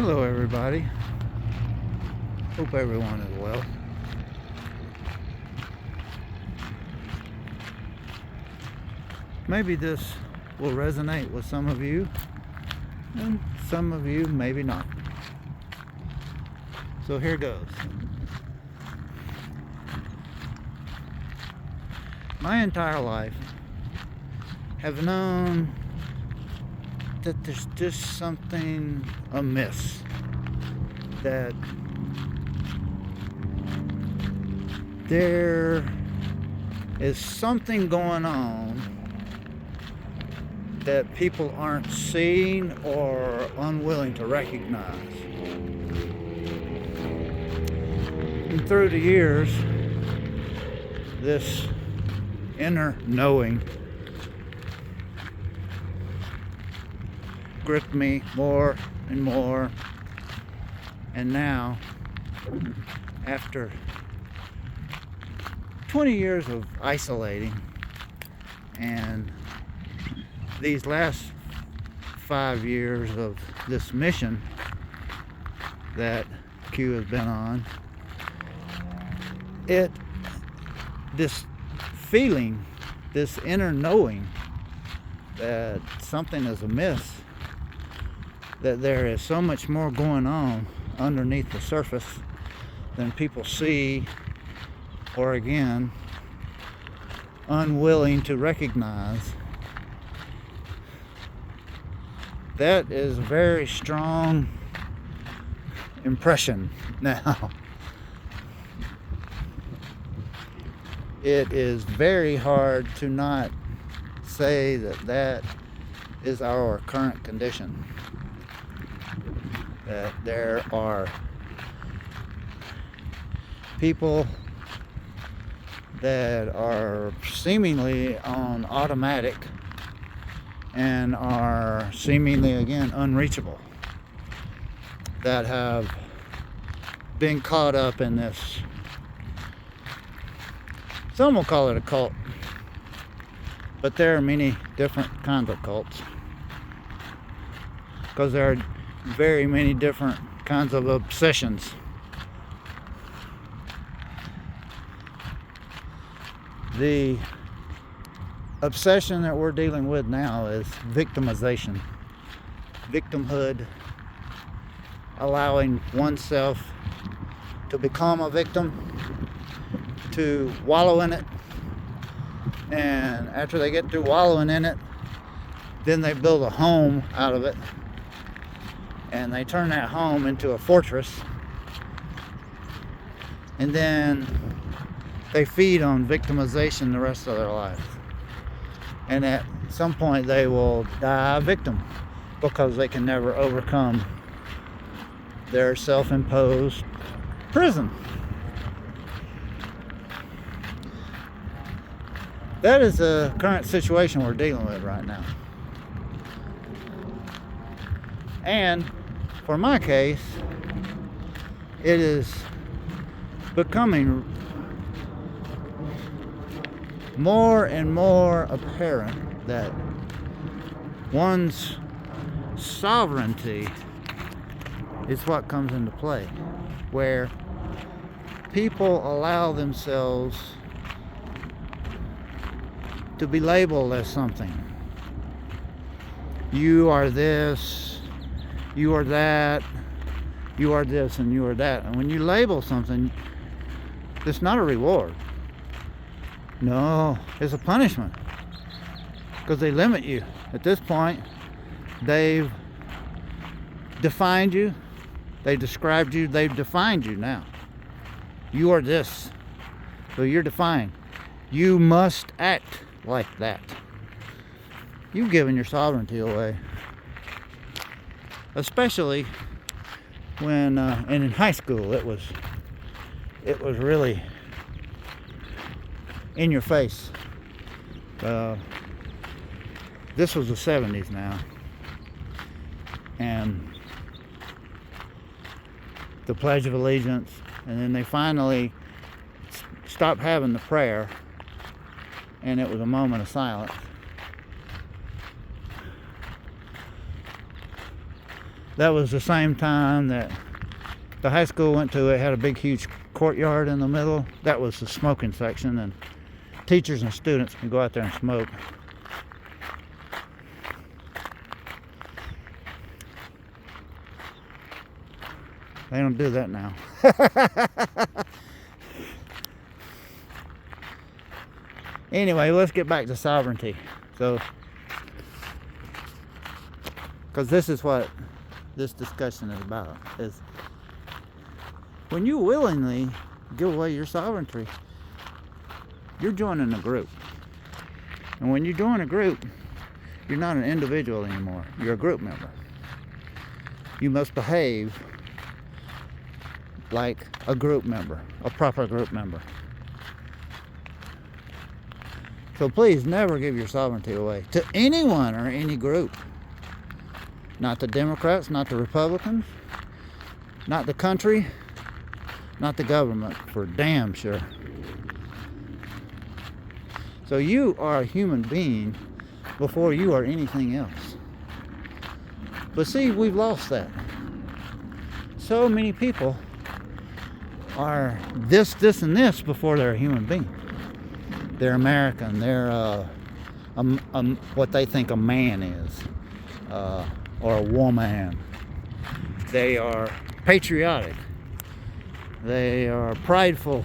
Hello everybody. Hope everyone is well. Maybe this will resonate with some of you, and some of you maybe not. So here goes. My entire life have known that there's just something amiss, that there is something going on that people aren't seeing or unwilling to recognize. And through the years, this inner knowing gripped me more and more, and now, after 20 years of isolating and these last 5 years of this mission that Q has been on, this feeling, this inner knowing that something is amiss, that there is so much more going on underneath the surface than people see, or again, unwilling to recognize. That is a very strong impression now. It is very hard to not say that is our current condition. That there are people that are seemingly on automatic and are seemingly, again, unreachable, that have been caught up in this. Some will call it a cult, but there are many different kinds of cults, because there are very many different kinds of obsessions. The obsession that we're dealing with now is victimization, victimhood, allowing oneself to become a victim, to wallow in it, and after they get through wallowing in it, then they build a home out of it, and they turn that home into a fortress, and then they feed on victimization the rest of their life. And at some point they will die a victim because they can never overcome their self-imposed prison. That is the current situation we're dealing with right now. And for my case, it is becoming more and more apparent that one's sovereignty is what comes into play, where people allow themselves to be labeled as something. You are this, you are that, you are this, and you are that. And when you label something, it's not a reward. No, it's a punishment, because they limit you. At this point, they've defined you, they've described you, they've defined you now. You are this, so you're defined. You must act like that. You've given your sovereignty away. Especially when, and in high school, it was really in your face. This was the 70s now, and the Pledge of Allegiance, and then they finally stopped having the prayer, and it was a moment of silence. That was the same time that the high school went to. It had a big, huge courtyard in the middle. That was the smoking section, and teachers and students can go out there and smoke. They don't do that now. Anyway, let's get back to sovereignty. So, because this is what this discussion is about, is when you willingly give away your sovereignty, you're joining a group. And when you join a group, you're not an individual anymore. You're a group member. You must behave like a group member, a proper group member. So please never give your sovereignty away to anyone or any group. Not the Democrats, not the Republicans, not the country, not the government, for damn sure. So you are a human being before you are anything else. But see, we've lost that. So many people are this, and this before they're a human being. They're American. They're what they think a man is, or a woman. They are patriotic. They are prideful.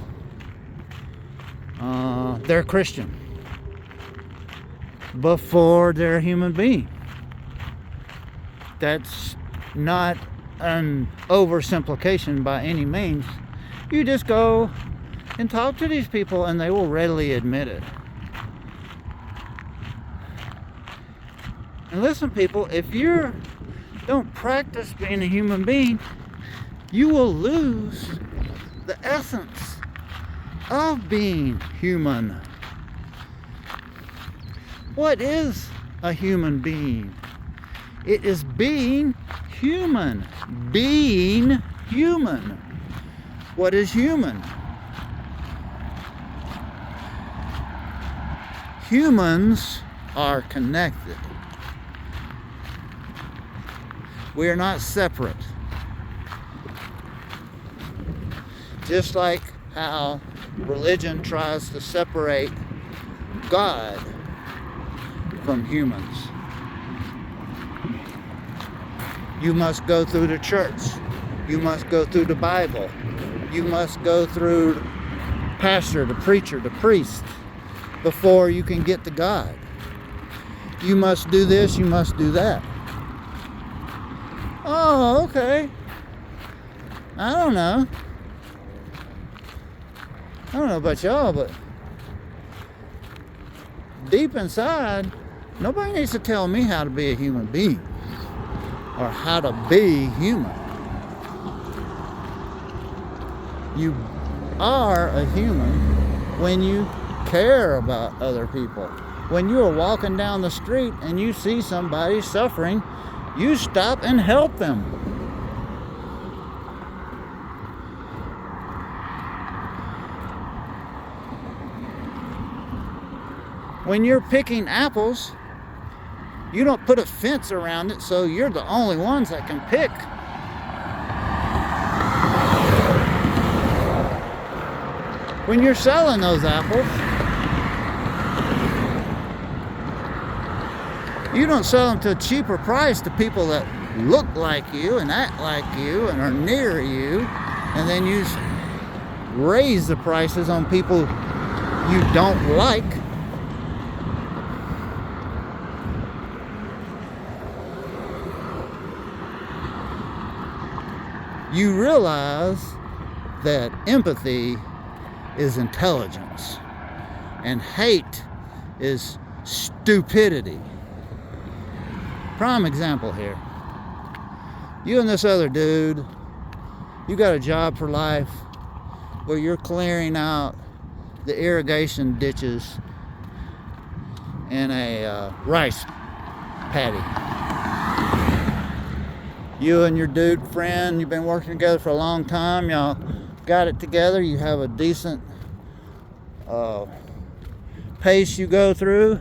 They're Christian before they're a human being. That's not an oversimplification by any means. You just go and talk to these people and they will readily admit it. And listen, people, if you don't practice being a human being, you will lose the essence of being human. What is a human being? It is being human. Being human. What is human? Humans are connected. We are not separate. Just like how religion tries to separate God from humans. You must go through the church. You must go through the Bible. You must go through the pastor, the preacher, the priest, before you can get to God. You must do this, you must do that. Oh, okay. I don't know about y'all, but deep inside, nobody needs to tell me how to be a human being or how to be human. You are a human when you care about other people. When you are walking down the street and you see somebody suffering, you stop and help them. When you're picking apples, you don't put a fence around it so you're the only ones that can pick. When you're selling those apples, you don't sell them to a cheaper price to people that look like you and act like you and are near you, and then you raise the prices on people you don't like. You realize that empathy is intelligence and hate is stupidity. Prime example here. You and this other dude, you got a job for life where you're clearing out the irrigation ditches in a rice paddy. You and your dude friend, you've been working together for a long time. Y'all got it together. You have a decent pace you go through.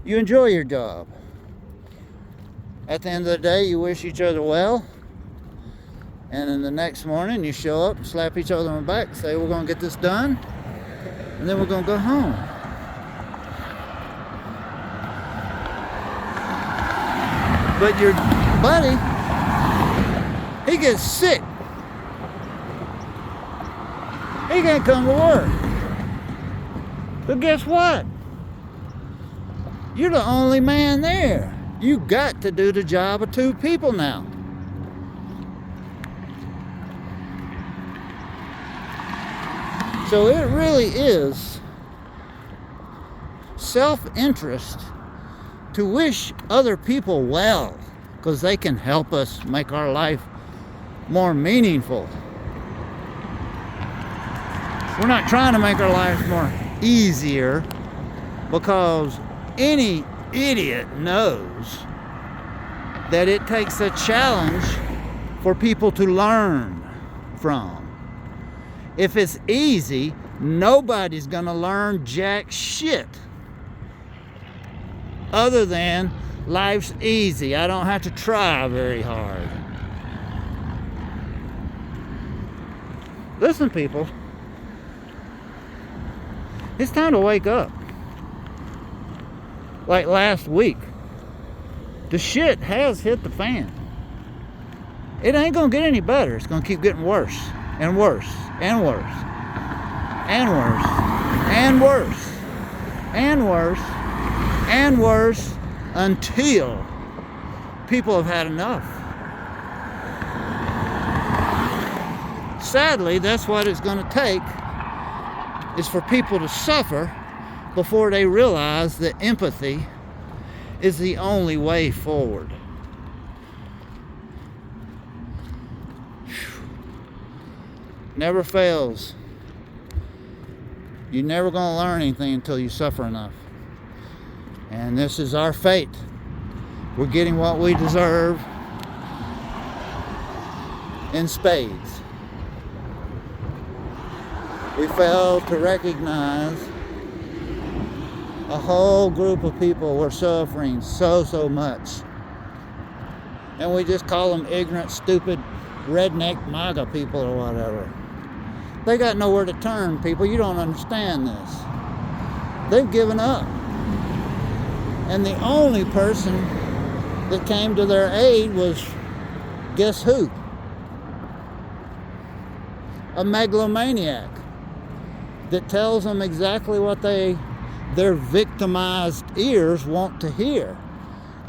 You enjoy your job. At the end of the day, you wish each other well. And then the next morning you show up, slap each other on the back, say we're going to get this done, and then we're going to go home. But your buddy, he gets sick. He can't come to work. But guess what? You're the only man there. You got to do the job of 2 people now. So it really is self-interest to wish other people well, because they can help us make our life more meaningful. We're not trying to make our life more easier, because any idiot knows that it takes a challenge for people to learn from. If it's easy, nobody's gonna learn jack shit other than life's easy. I don't have to try very hard. Listen, people, it's time to wake up. Like last week, the shit has hit the fan. It ain't gonna get any better. It's gonna keep getting worse and worse and worse and worse and worse and worse and worse until people have had enough. Sadly, that's what it's going to take, is for people to suffer before they realize that empathy is the only way forward. Never fails. You're never going to learn anything until you suffer enough. And this is our fate. We're getting what we deserve in spades. We fail to recognize a whole group of people were suffering so much. And we just call them ignorant, stupid, redneck MAGA people or whatever. They got nowhere to turn, people. You don't understand this. They've given up. And the only person that came to their aid was, guess who? A megalomaniac that tells them exactly what their victimized ears want to hear.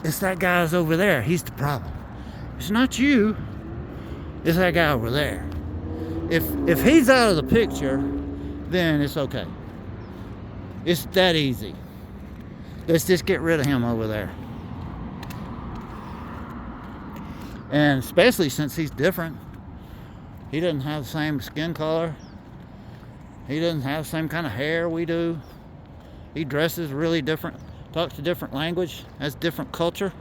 It's that guy's over there. He's the problem. It's not you. It's that guy over there. If he's out of the picture, then it's okay. It's that easy. Let's just get rid of him over there. And especially since he's different. He doesn't have the same skin color. He doesn't have the same kind of hair we do. He dresses really different, talks a different language, has different culture.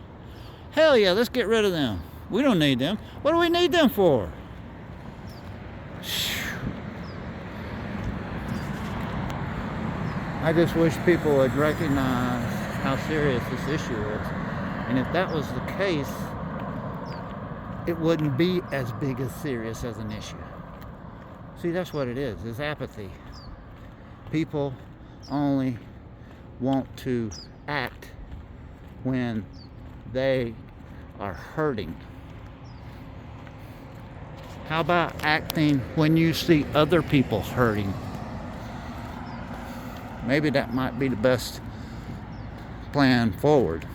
Hell yeah, let's get rid of them. We don't need them. What do we need them for? I just wish people would recognize how serious this issue is. And if that was the case, it wouldn't be as big as serious as an issue. See, that's what it is apathy. People only want to act when they are hurting. How about acting when you see other people hurting? Maybe that might be the best plan forward.